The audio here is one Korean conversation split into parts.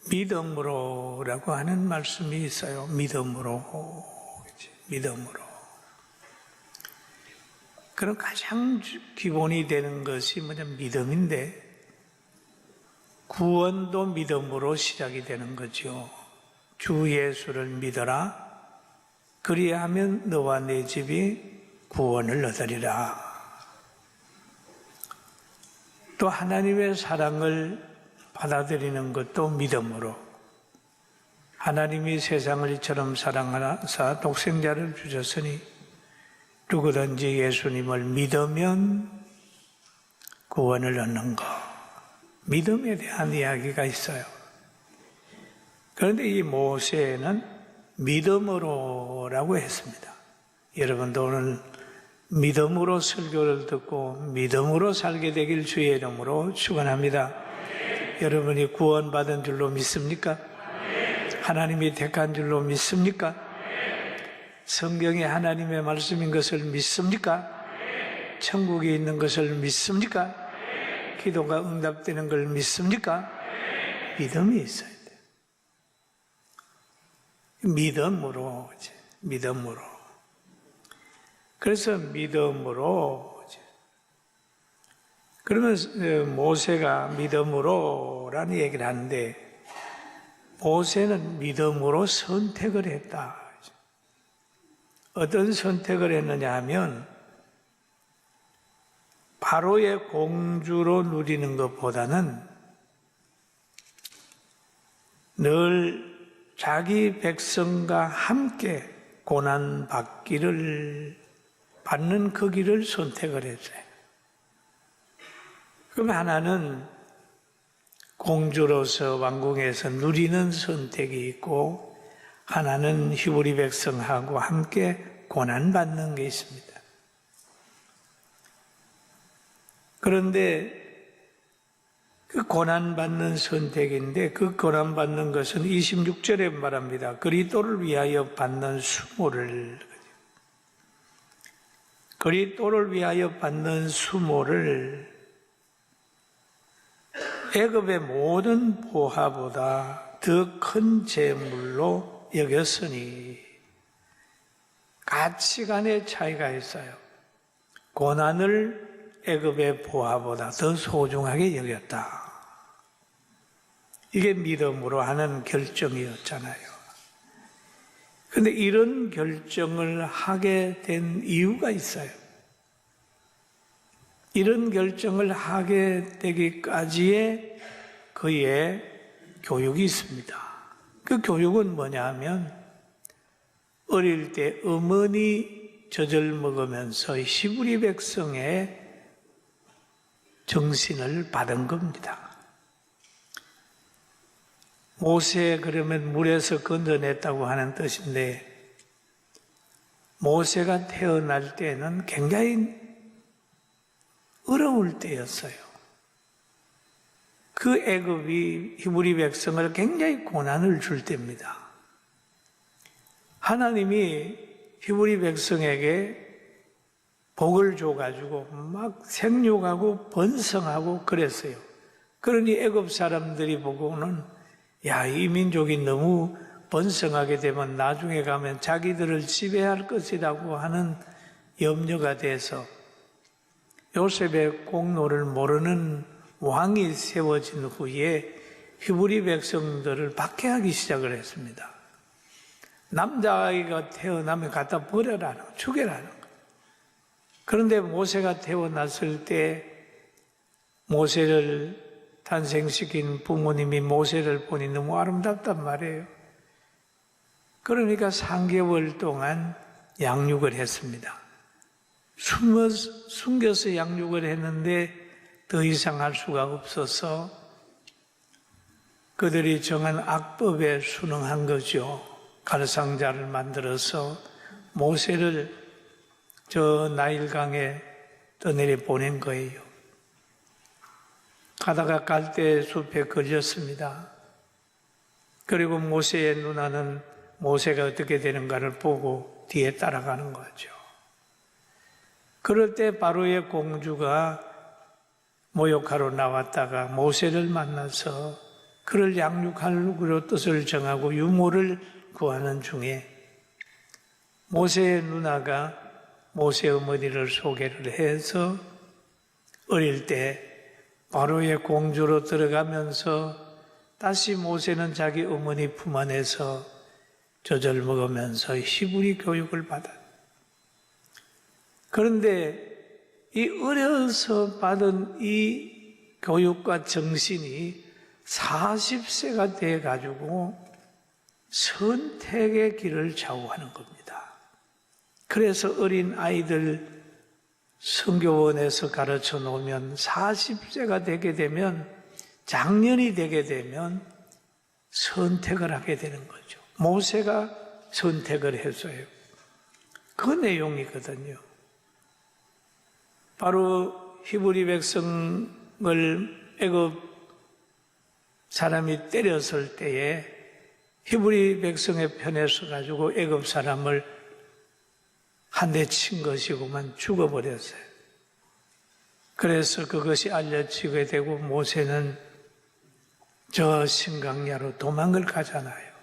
믿음으로라고 하는 말씀이 있어요. 믿음으로. 믿음으로. 그럼 가장 기본이 되는 것이 믿음인데, 구원도 믿음으로 시작이 되는 거죠. 주 예수를 믿어라. 그리하면 너와 내 집이 구원을 얻으리라. 또 하나님의 사랑을 받아들이는 것도 믿음으로. 하나님이 세상을 이처럼 사랑하사 독생자를 주셨으니 누구든지 예수님을 믿으면 구원을 얻는 것. 믿음에 대한 이야기가 있어요. 그런데 이 모세는 믿음으로라고 했습니다. 여러분도 오늘 믿음으로 설교를 듣고 믿음으로 살게 되길 주의 이름으로 축원합니다. 여러분이 구원받은 줄로 믿습니까? 하나님이 택한 줄로 믿습니까? 성경이 하나님의 말씀인 것을 믿습니까? 천국에 있는 것을 믿습니까? 기도가 응답되는 걸 믿습니까? 믿음이 있어야 돼요. 믿음으로. 그래서 믿음으로. 그러면 모세가 믿음으로라는 얘기를 하는데, 모세는 믿음으로 선택을 했다. 어떤 선택을 했느냐 하면, 바로의 공주로 누리는 것보다는 늘 자기 백성과 함께 고난받는 그 길을 선택을 했어요. 그럼 하나는 공주로서 왕궁에서 누리는 선택이 있고, 하나는 히브리 백성하고 함께 고난받는 게 있습니다. 그런데 그 고난받는 선택인데, 그 고난받는 것은 26절에 말합니다. 그리스도를 위하여 받는 수모를, 그리스도를 위하여 받는 수모를 애굽의 모든 보화보다 더 큰 재물로 여겼으니, 가치관의 차이가 있어요. 고난을 애굽의 보화보다 더 소중하게 여겼다. 이게 믿음으로 하는 결정이었잖아요. 그런데 이런 결정을 하게 된 이유가 있어요. 이런 결정을 하게 되기까지의 그의 교육이 있습니다. 그 교육은 뭐냐 하면, 어릴 때 어머니 젖을 먹으면서 히브리 백성의 정신을 받은 겁니다. 모세 그러면 물에서 건져냈다고 하는 뜻인데, 모세가 태어날 때는 굉장히 어려울 때였어요. 그 애굽이 히브리 백성을 굉장히 고난을 줄 때입니다. 하나님이 히브리 백성에게 복을 줘가지고 막 생육하고 번성하고 그랬어요. 그러니 애굽 사람들이 보고는, 야, 이 민족이 너무 번성하게 되면 나중에 가면 자기들을 지배할 것이라고 하는 염려가 돼서 요셉의 공로를 모르는 왕이 세워진 후에 히브리 백성들을 박해하기 시작을 했습니다. 남자아이가 태어나면 갖다 버려라는 거, 죽여라는 거. 그런데 모세가 태어났을 때 모세를 탄생시킨 부모님이 모세를 보니 너무 아름답단 말이에요. 그러니까 3개월 동안 양육을 했습니다. 숨겨서 양육을 했는데 더 이상 할 수가 없어서 그들이 정한 악법에 순응한 거죠. 가르상자를 만들어서 모세를 저 나일강에 떠내려 보낸 거예요. 가다가 갈대숲에 걸렸습니다. 그리고 모세의 누나는 모세가 어떻게 되는가를 보고 뒤에 따라가는 거죠. 그럴 때 바로의 공주가 모욕하러 나왔다가 모세를 만나서 그를 양육하려고 뜻을 정하고 유모를 구하는 중에 모세의 누나가 모세 어머니를 소개를 해서 어릴 때 바로의 공주로 들어가면서 다시 모세는 자기 어머니 품 안에서 젖을 먹으면서 히브리 교육을 받았다. 그런데 이 어려서 받은 이 교육과 정신이 40세가 돼가지고 선택의 길을 좌우하는 겁니다. 그래서 어린 아이들 성교원에서 가르쳐 놓으면 40세가 되게 되면, 장년이 되게 되면 선택을 하게 되는 거죠. 모세가 선택을 했어요. 그 내용이거든요. 바로 히브리 백성을 애굽 사람이 때렸을 때에 히브리 백성의 편에 서가지고 애굽 사람을 한 대 친 것이고만 죽어버렸어요. 그래서 그것이 알려지게 되고 모세는 저 신강야로 도망을 가잖아요.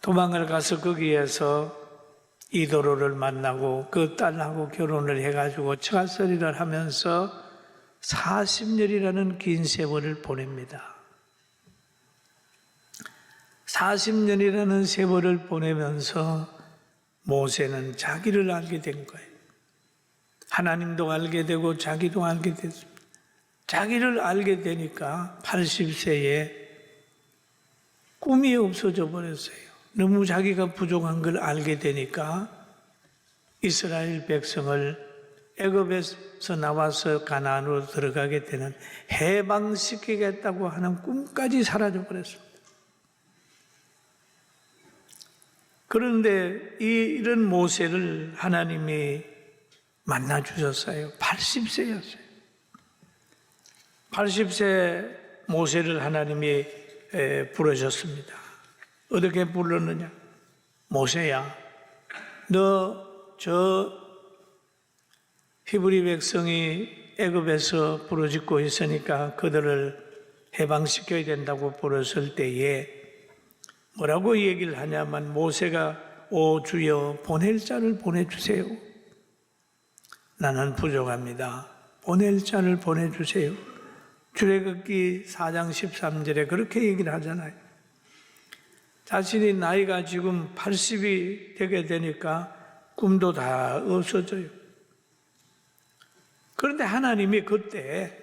도망을 가서 거기에서 이도로를 만나고 그 딸하고 결혼을 해가지고 처가살이를 하면서 40년이라는 긴 세월을 보냅니다. 40년이라는 세월을 보내면서 모세는 자기를 알게 된 거예요. 하나님도 알게 되고 자기도 알게 됐습니다. 자기를 알게 되니까 80세에 꿈이 없어져 버렸어요. 너무 자기가 부족한 걸 알게 되니까 이스라엘 백성을 애굽에서 나와서 가나안으로 들어가게 되는, 해방시키겠다고 하는 꿈까지 사라져 버렸습니다. 그런데 이런 모세를 하나님이 만나 주셨어요. 80세였어요. 80세 모세를 하나님이 부르셨습니다. 어떻게 불렀느냐? 모세야, 너 저 히브리 백성이 애굽에서 부르짖고 있으니까 그들을 해방시켜야 된다고 부르실 때에 뭐라고 얘기를 하냐면, 모세가 오 주여 보낼 자를 보내주세요. 나는 부족합니다. 보낼 자를 보내주세요. 출애굽기 4장 13절에 그렇게 얘기를 하잖아요. 자신이 나이가 지금 80이 되게 되니까 꿈도 다 없어져요. 그런데 하나님이 그때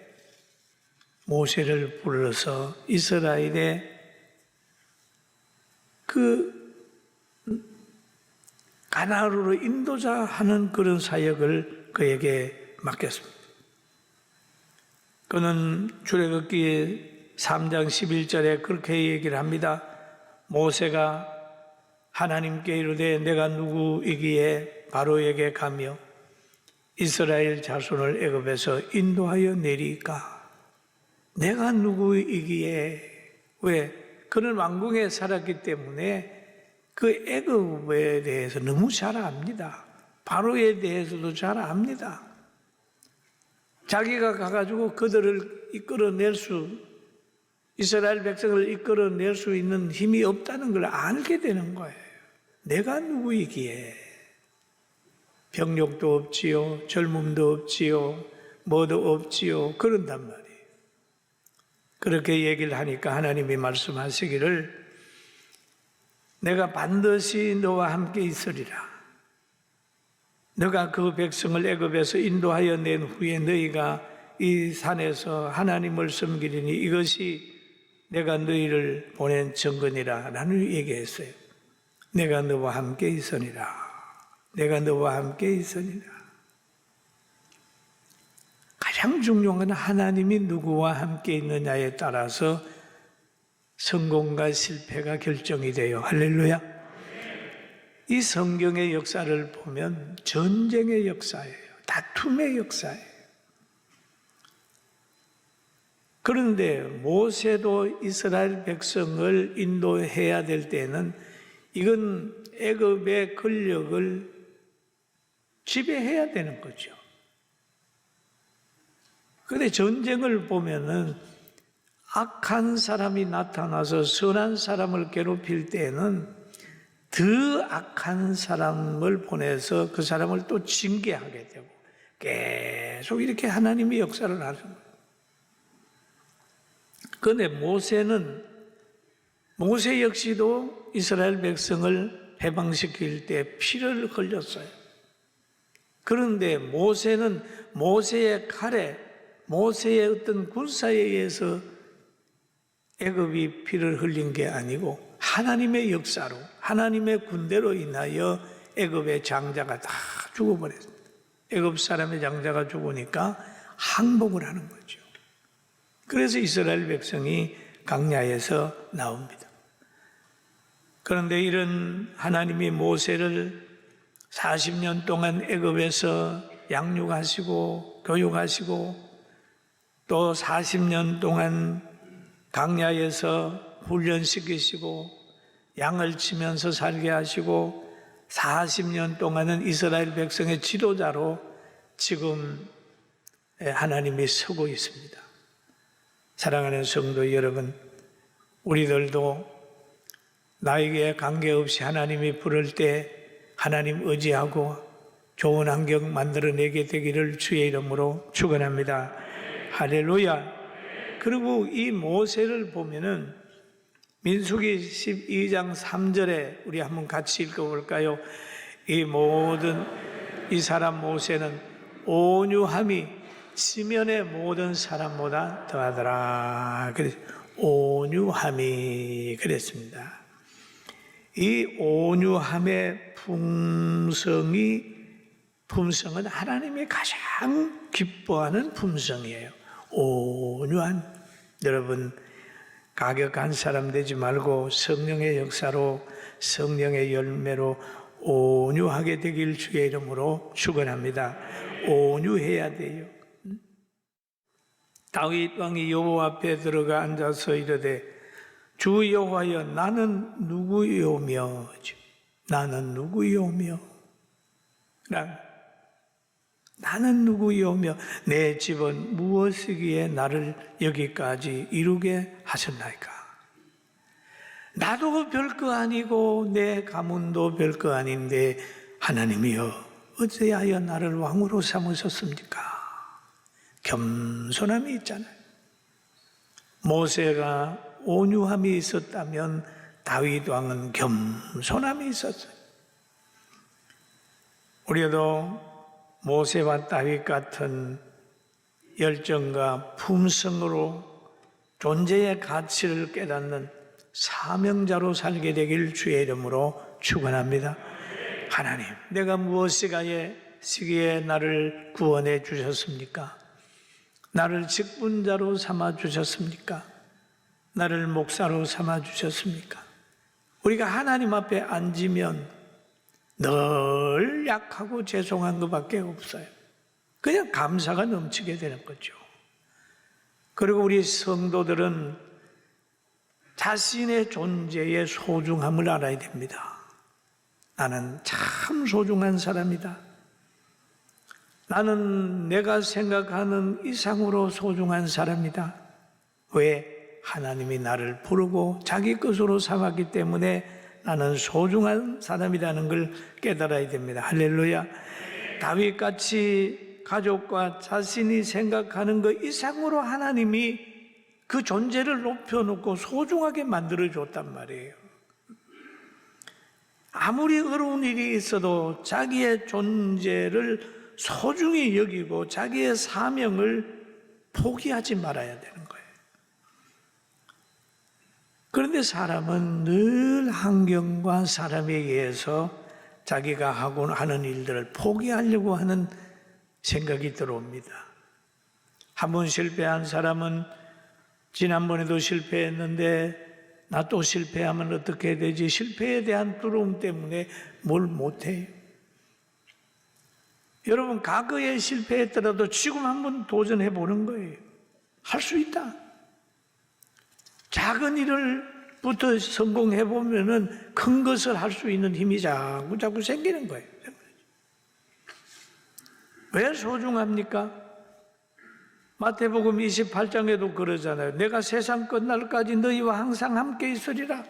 모세를 불러서 이스라엘의 가나안으로 인도자 하는 그런 사역을 그에게 맡겼습니다. 그는 출애굽기 3장 11절에 그렇게 얘기를 합니다. 모세가 하나님께 이르되 내가 누구이기에 바로에게 가며 이스라엘 자손을 애굽에서 인도하여 내리까? 내가 누구이기에? 왜? 그는 왕궁에 살았기 때문에 그 애굽에 대해서 너무 잘 압니다. 바로에 대해서도 잘 압니다. 자기가 가가지고 그들을 이끌어낼 이스라엘 백성을 이끌어낼 수 있는 힘이 없다는 걸 알게 되는 거예요. 내가 누구이기에? 병력도 없지요, 젊음도 없지요, 뭐도 없지요. 그런단 말이에요. 그렇게 얘기를 하니까 하나님이 말씀하시기를 내가 반드시 너와 함께 있으리라. 너가 그 백성을 애굽에서 인도하여 낸 후에 너희가 이 산에서 하나님을 섬기리니 이것이 내가 너희를 보낸 증거니라 라는 얘기했어요. 내가 너와 함께 있으니라. 내가 너와 함께 있으니라. 가장 중요한 건 하나님이 누구와 함께 있느냐에 따라서 성공과 실패가 결정이 돼요. 할렐루야. 이 성경의 역사를 보면 전쟁의 역사예요. 다툼의 역사예요. 그런데 모세도 이스라엘 백성을 인도해야 될 때는 이건 애굽의 권력을 지배해야 되는 거죠. 그런데 전쟁을 보면은 악한 사람이 나타나서 선한 사람을 괴롭힐 때에는 더 악한 사람을 보내서 그 사람을 또 징계하게 되고 계속 이렇게 하나님의 역사를 하는 거예요. 그런데 모세 역시도 이스라엘 백성을 해방시킬 때 피를 흘렸어요. 그런데 모세는 모세의 칼에, 모세의 어떤 군사에 의해서 애굽이 피를 흘린 게 아니고 하나님의 역사로, 하나님의 군대로 인하여 애굽의 장자가 다 죽어버렸습니다. 애굽 사람의 장자가 죽으니까 항복을 하는 거죠. 그래서 이스라엘 백성이 광야에서 나옵니다. 그런데 이런 하나님이 모세를 40년 동안 애굽에서 양육하시고 교육하시고 또 40년 동안 광야에서 훈련시키시고 양을 치면서 살게 하시고 40년 동안은 이스라엘 백성의 지도자로 지금 하나님이 서고 있습니다. 사랑하는 성도 여러분, 우리들도 나에게 관계없이 하나님이 부를 때 하나님 의지하고 좋은 환경 만들어내게 되기를 주의 이름으로 축원합니다. 할렐루야. 그리고 이 모세를 보면은 민수기 12장 3절에 우리 한번 같이 읽어볼까요? 이 사람 모세는 온유함이 지면의 모든 사람보다 더하더라. 그래서 온유함이 그랬습니다. 이 온유함의 품성은 하나님이 가장 기뻐하는 품성이에요. 온유한, 여러분 가격한 사람 되지 말고 성령의 역사로, 성령의 열매로 온유하게 되길 주의 이름으로 축원합니다. 온유해야 돼요. 다윗 왕이 여호와 앞에 들어가 앉아서 이르되 주 여호와여 나는 누구이오며, 나는 누구이오며, 나는 누구이오며 내 집은 무엇이기에 나를 여기까지 이루게 하셨나이까. 나도 별거 아니고 내 가문도 별거 아닌데 하나님이여 어찌하여 나를 왕으로 삼으셨습니까? 겸손함이 있잖아요. 모세가 온유함이 있었다면 다윗 왕은 겸손함이 있었어요. 우리도 모세와 다윗 같은 열정과 품성으로 존재의 가치를 깨닫는 사명자로 살게 되길 주의 이름으로 축원합니다. 하나님, 내가 무엇이가의 시기에 나를 구원해 주셨습니까? 나를 직분자로 삼아 주셨습니까? 나를 목사로 삼아 주셨습니까? 우리가 하나님 앞에 앉으면 늘 약하고 죄송한 것밖에 없어요. 그냥 감사가 넘치게 되는 거죠. 그리고 우리 성도들은 자신의 존재의 소중함을 알아야 됩니다. 나는 참 소중한 사람이다. 나는 내가 생각하는 이상으로 소중한 사람이다. 왜? 하나님이 나를 부르고 자기 것으로 삼았기 때문에 나는 소중한 사람이라는 걸 깨달아야 됩니다. 할렐루야. 다윗같이 가족과 자신이 생각하는 것 이상으로 하나님이 그 존재를 높여놓고 소중하게 만들어줬단 말이에요. 아무리 어려운 일이 있어도 자기의 존재를 소중히 여기고 자기의 사명을 포기하지 말아야 되는 거예요. 그런데 사람은 늘 환경과 사람에 의해서 자기가 하는 일들을 포기하려고 하는 생각이 들어옵니다. 한번 실패한 사람은 지난번에도 실패했는데 나 또 실패하면 어떻게 되지? 실패에 대한 두려움 때문에 뭘 못해요. 여러분, 과거에 실패했더라도 지금 한번 도전해 보는 거예요. 할 수 있다. 작은 일을부터 성공해 보면은 큰 것을 할 수 있는 힘이 자꾸 생기는 거예요. 왜 소중합니까? 마태복음 28장에도 그러잖아요. 내가 세상 끝날까지 너희와 항상 함께 있으리라.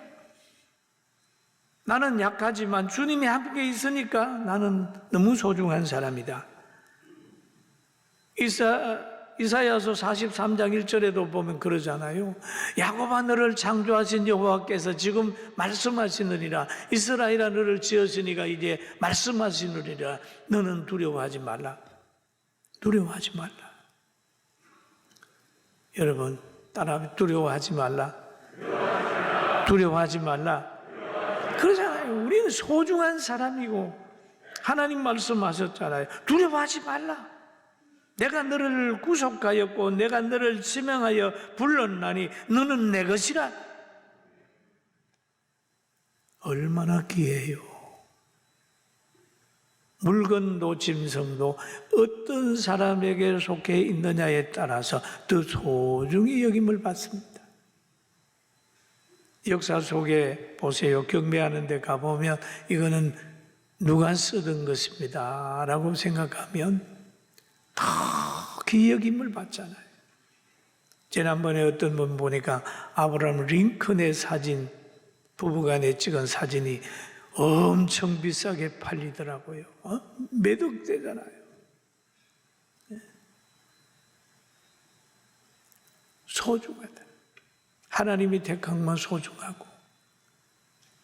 나는 약하지만 주님이 함께 있으니까 나는 너무 소중한 사람이다. 이사야서 43장 1절에도 보면 그러잖아요. 야곱아 너를 창조하신 여호와께서 지금 말씀하시느니라. 이스라엘아 너를 지었으니까 이제 말씀하시느니라. 너는 두려워하지 말라. 두려워하지 말라. 여러분 따라 두려워하지 말라. 두려워하지 말라. 그러잖아요. 우리는 소중한 사람이고 하나님 말씀하셨잖아요. 두려워하지 말라. 내가 너를 구속하였고 내가 너를 지명하여 불렀나니 너는 내 것이라. 얼마나 귀해요. 물건도 짐승도 어떤 사람에게 속해 있느냐에 따라서 더 소중히 여김을 받습니다. 역사 속에 보세요. 경배하는 데 가보면 이거는 누가 쓰던 것입니다 라고 생각하면 더 귀히 여김을 받잖아요. 지난번에 어떤 분 보니까 아브라함 링컨의 사진, 부부간에 찍은 사진이 엄청 비싸게 팔리더라고요. 매덕되잖아요. 소중하다. 하나님이 택한 건 소중하고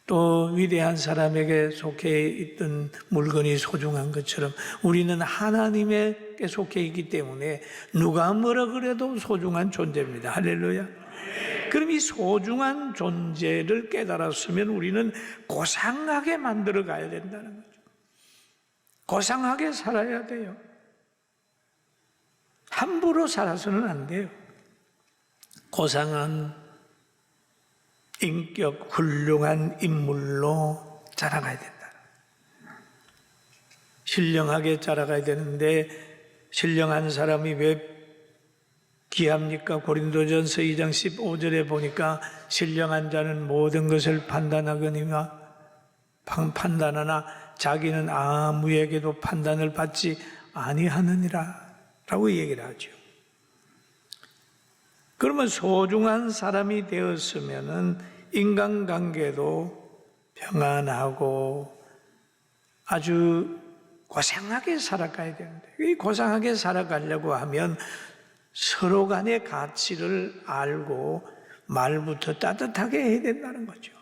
또 위대한 사람에게 속해 있던 물건이 소중한 것처럼 우리는 하나님에게 속해 있기 때문에 누가 뭐라 그래도 소중한 존재입니다. 할렐루야. 그럼 이 소중한 존재를 깨달았으면 우리는 고상하게 만들어 가야 된다는 거죠. 고상하게 살아야 돼요. 함부로 살아서는 안 돼요. 고상한 인격, 훌륭한 인물로 자라가야 된다. 신령하게 자라가야 되는데 신령한 사람이 왜 귀합니까? 고린도전서 2장 15절에 보니까 신령한 자는 모든 것을 판단하거니와 판단하나 자기는 아무에게도 판단을 받지 아니하느니라 라고 얘기를 하죠. 그러면 소중한 사람이 되었으면은 인간관계도 평안하고 아주 고상하게 살아가야 되는데 이 고상하게 살아가려고 하면 서로 간의 가치를 알고 말부터 따뜻하게 해야 된다는 거죠.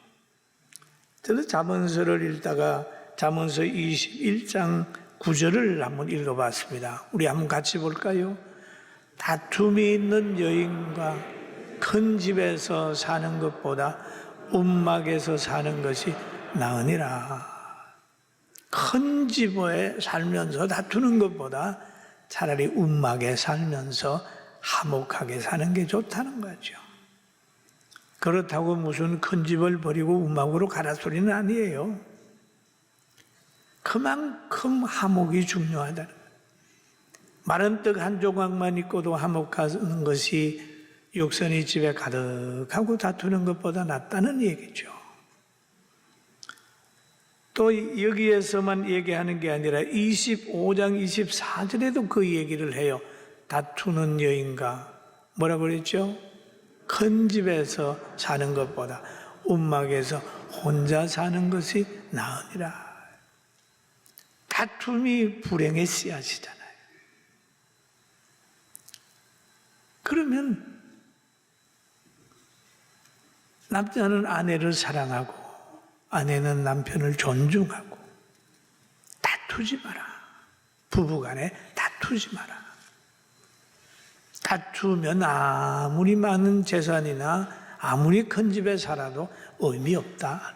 저는 잠언서를 읽다가 잠언서 21장 9절을 한번 읽어봤습니다. 우리 한번 같이 볼까요? 다툼이 있는 여인과 큰 집에서 사는 것보다 움막에서 사는 것이 나으니라. 큰 집에 살면서 다투는 것보다 차라리 움막에 살면서 화목하게 사는 게 좋다는 거죠. 그렇다고 무슨 큰 집을 버리고 움막으로 가라 소리는 아니에요. 그만큼 화목이 중요하다는 거예요. 마른 떡 한 조각만 있고도 화목하는 것이 육선이 집에 가득하고 다투는 것보다 낫다는 얘기죠. 또 여기에서만 얘기하는 게 아니라 25장 24절에도 그 얘기를 해요. 다투는 여인과 뭐라고 그랬죠? 큰 집에서 사는 것보다 움막에서 혼자 사는 것이 나으니라. 다툼이 불행의 씨앗이잖아요. 그러면 남자는 아내를 사랑하고 아내는 남편을 존중하고 다투지 마라. 부부간에 다투지 마라. 다투면 아무리 많은 재산이나 아무리 큰 집에 살아도 의미 없다.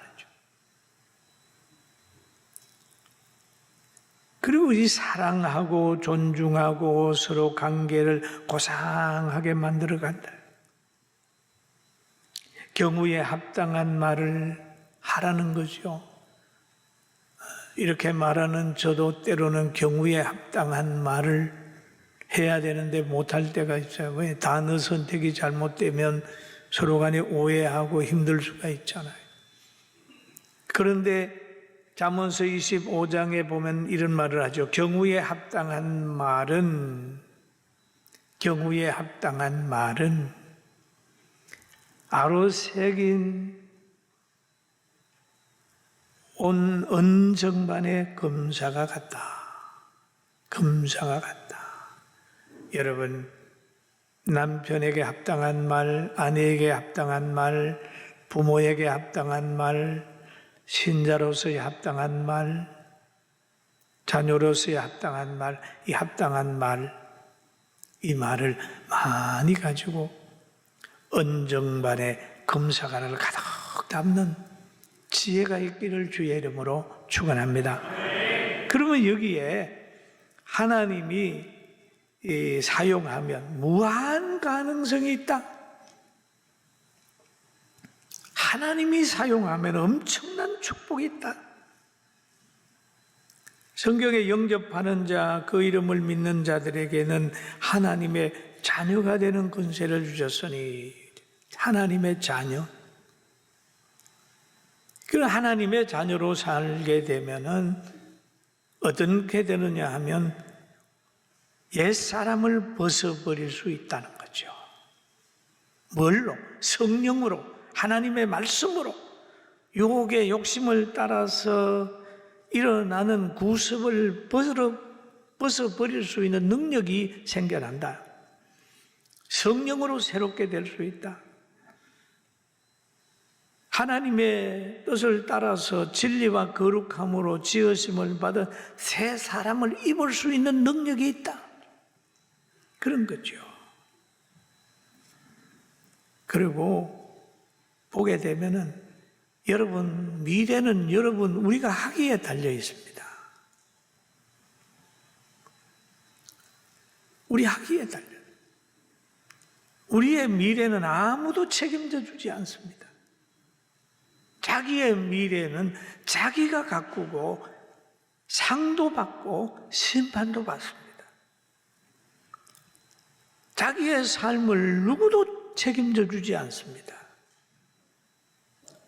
그리고 이 사랑하고 존중하고 서로 관계를 고상하게 만들어 간다. 경우에 합당한 말을 하라는 거죠. 이렇게 말하는 저도 때로는 경우에 합당한 말을 해야 되는데 못할 때가 있어요. 왜? 단어 선택이 잘못되면 서로 간에 오해하고 힘들 수가 있잖아요. 그런데 잠언서 25장에 보면 이런 말을 하죠. 경우에 합당한 말은 경우에 합당한 말은 아로새긴 온 은정반의 금사가 같다. 금사가 같다. 여러분, 남편에게 합당한 말, 아내에게 합당한 말, 부모에게 합당한 말, 신자로서의 합당한 말, 자녀로서의 합당한 말, 이 합당한 말, 이 말을 많이 가지고 은정반의 금사가를 가득 담는 지혜가 있기를 주의 이름으로 축원합니다. 그러면 여기에 하나님이 사용하면 무한 가능성이 있다. 하나님이 사용하면 엄청난 축복이 있다. 성경에 영접하는 자, 그 이름을 믿는 자들에게는 하나님의 자녀가 되는 권세를 주셨으니, 하나님의 자녀. 그 하나님의 자녀로 살게 되면은 어떻게 되느냐 하면 옛사람을 벗어버릴 수 있다는 거죠. 뭘로? 성령으로, 하나님의 말씀으로. 유혹의 욕심을 따라서 일어나는 구습을 벗어버릴 수 있는 능력이 생겨난다. 성령으로 새롭게 될 수 있다. 하나님의 뜻을 따라서 진리와 거룩함으로 지으심을 받은 새 사람을 입을 수 있는 능력이 있다. 그런 거죠. 그리고 보게 되면은 여러분, 미래는 여러분 우리가 하기에 달려 있습니다. 우리 하기에 달려. 우리의 미래는 아무도 책임져 주지 않습니다. 자기의 미래는 자기가 가꾸고 상도 받고 심판도 받습니다. 자기의 삶을 누구도 책임져 주지 않습니다.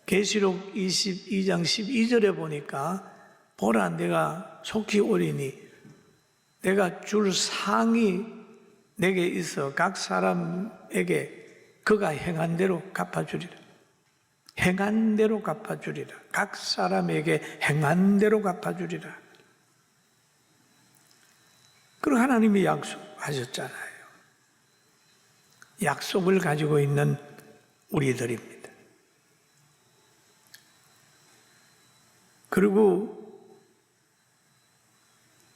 계시록 22장 12절에 보니까 보라, 내가 속히 오리니 내가 줄 상이 내게 있어 각 사람에게 그가 행한 대로 갚아주리라. 행한 대로 갚아주리라. 각 사람에게 행한 대로 갚아주리라. 그리고 하나님이 약속하셨잖아요. 약속을 가지고 있는 우리들입니다. 그리고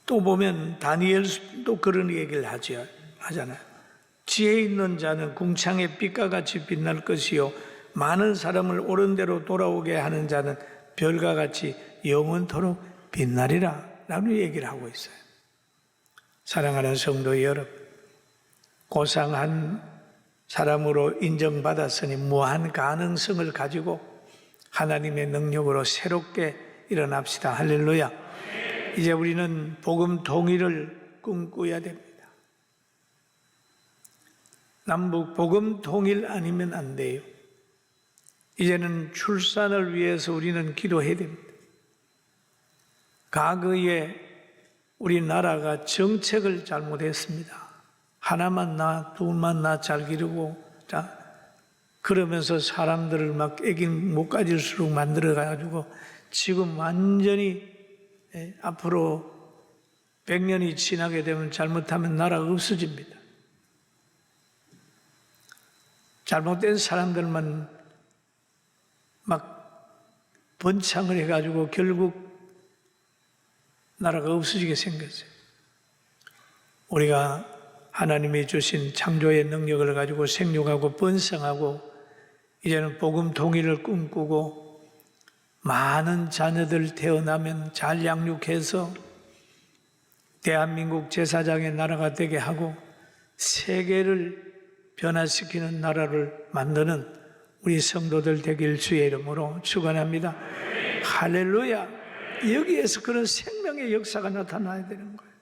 또 보면 다니엘도 그런 얘기를 하잖아요. 지혜 있는 자는 궁창의 빛과 같이 빛날 것이요 많은 사람을 옳은 대로 돌아오게 하는 자는 별과 같이 영원토록 빛나리라 라는 얘기를 하고 있어요. 사랑하는 성도 여러분, 고상한 사람으로 인정받았으니 무한 가능성을 가지고 하나님의 능력으로 새롭게 일어납시다. 할렐루야. 이제 우리는 복음 통일을 꿈꿔야 됩니다. 남북 복음 통일 아니면 안 돼요. 이제는 출산을 위해서 우리는 기도해야 됩니다. 과거에 우리나라가 정책을 잘못했습니다. 하나만 낳아, 둘만 낳아 잘 기르고, 그러면서 사람들을 막 애기 못 가질수록 만들어가지고 지금 완전히 앞으로 100년이 지나게 되면 잘못하면 나라가 없어집니다. 잘못된 사람들만 막 번창을 해가지고 결국 나라가 없어지게 생겼어요. 우리가 하나님이 주신 창조의 능력을 가지고 생육하고 번성하고 이제는 복음 통일을 꿈꾸고 많은 자녀들 태어나면 잘 양육해서 대한민국 제사장의 나라가 되게 하고 세계를 변화시키는 나라를 만드는 우리 성도들 되길 주의 이름으로 축원합니다. 할렐루야. 여기에서 그런 생명의 역사가 나타나야 되는 거예요.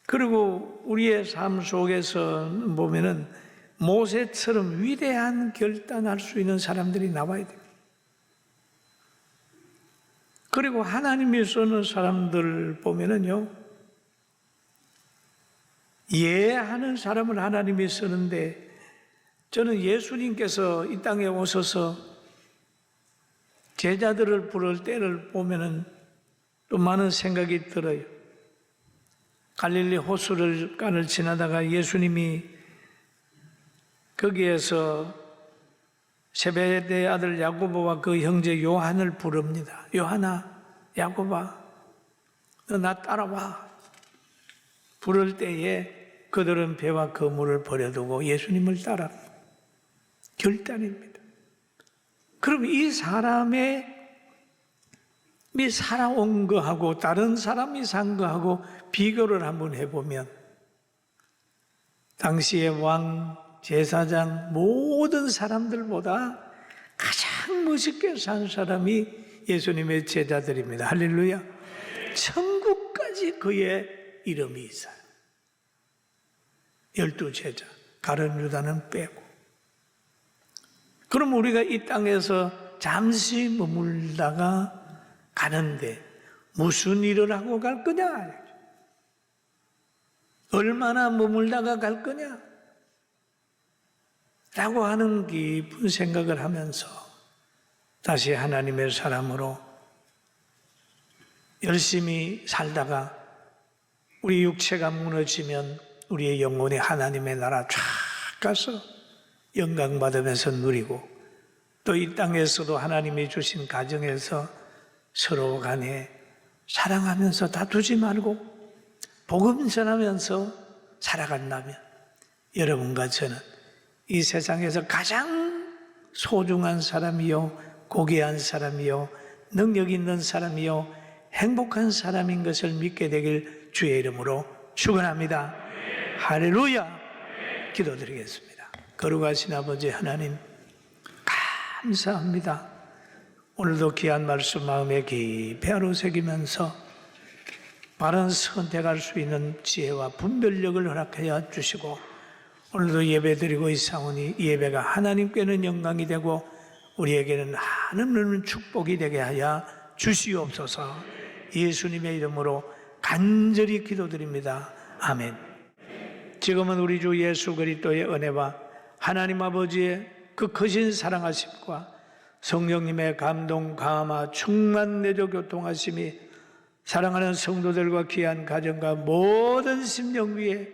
그리고 우리의 삶 속에서 보면은 모세처럼 위대한 결단할 수 있는 사람들이 나와야 돼요. 그리고 하나님이 쓰는 사람들 보면은요, 예하는 사람을 하나님이 쓰는데, 저는 예수님께서 이 땅에 오셔서 제자들을 부를 때를 보면은 또 많은 생각이 들어요. 갈릴리 호수를 지나다가 예수님이 거기에서 세베대의 아들 야고보와 그 형제 요한을 부릅니다. 요한아, 야고보아, 너 나 따라와. 부를 때에 그들은 배와 그물을 버려두고 예수님을 따라 결단입니다. 그럼 이 사람의 살아온 거하고 다른 사람이 산 거하고 비교를 한번 해보면, 당시의 왕, 제사장, 모든 사람들보다 가장 멋있게 산 사람이 예수님의 제자들입니다. 할렐루야. 천국까지 그의 이름이 있어요. 12제자, 가룟 유다는 빼고. 그럼 우리가 이 땅에서 잠시 머물다가 가는데 무슨 일을 하고 갈 거냐? 얼마나 머물다가 갈 거냐? 라고 하는 깊은 생각을 하면서 다시 하나님의 사람으로 열심히 살다가 우리 육체가 무너지면 우리의 영혼이 하나님의 나라 쫙 가서 영광받으면서 누리고, 또 이 땅에서도 하나님이 주신 가정에서 서로 간에 사랑하면서 다투지 말고 복음 전하면서 살아간다면 여러분과 저는 이 세상에서 가장 소중한 사람이요, 고귀한 사람이요, 능력 있는 사람이요, 행복한 사람인 것을 믿게 되길 주의 이름으로 축원합니다. 할렐루야. 기도드리겠습니다. 거룩하신 아버지 하나님, 감사합니다. 오늘도 귀한 말씀 마음에 깊이 새기면서 바른 선택할 수 있는 지혜와 분별력을 허락하여 주시고, 오늘도 예배드리고 있사오니 이 예배가 하나님께는 영광이 되고 우리에게는 하늘은 축복이 되게 하여 주시옵소서. 예수님의 이름으로 간절히 기도드립니다. 아멘. 지금은 우리 주 예수 그리스도의 은혜와 하나님 아버지의 그 크신 사랑하심과 성령님의 감동, 감화, 충만 내조 교통하심이 사랑하는 성도들과 귀한 가정과 모든 심령 위에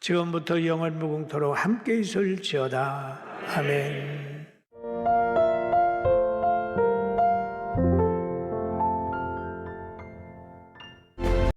지금부터 영원 무궁토록 함께 있을지어다. 아멘.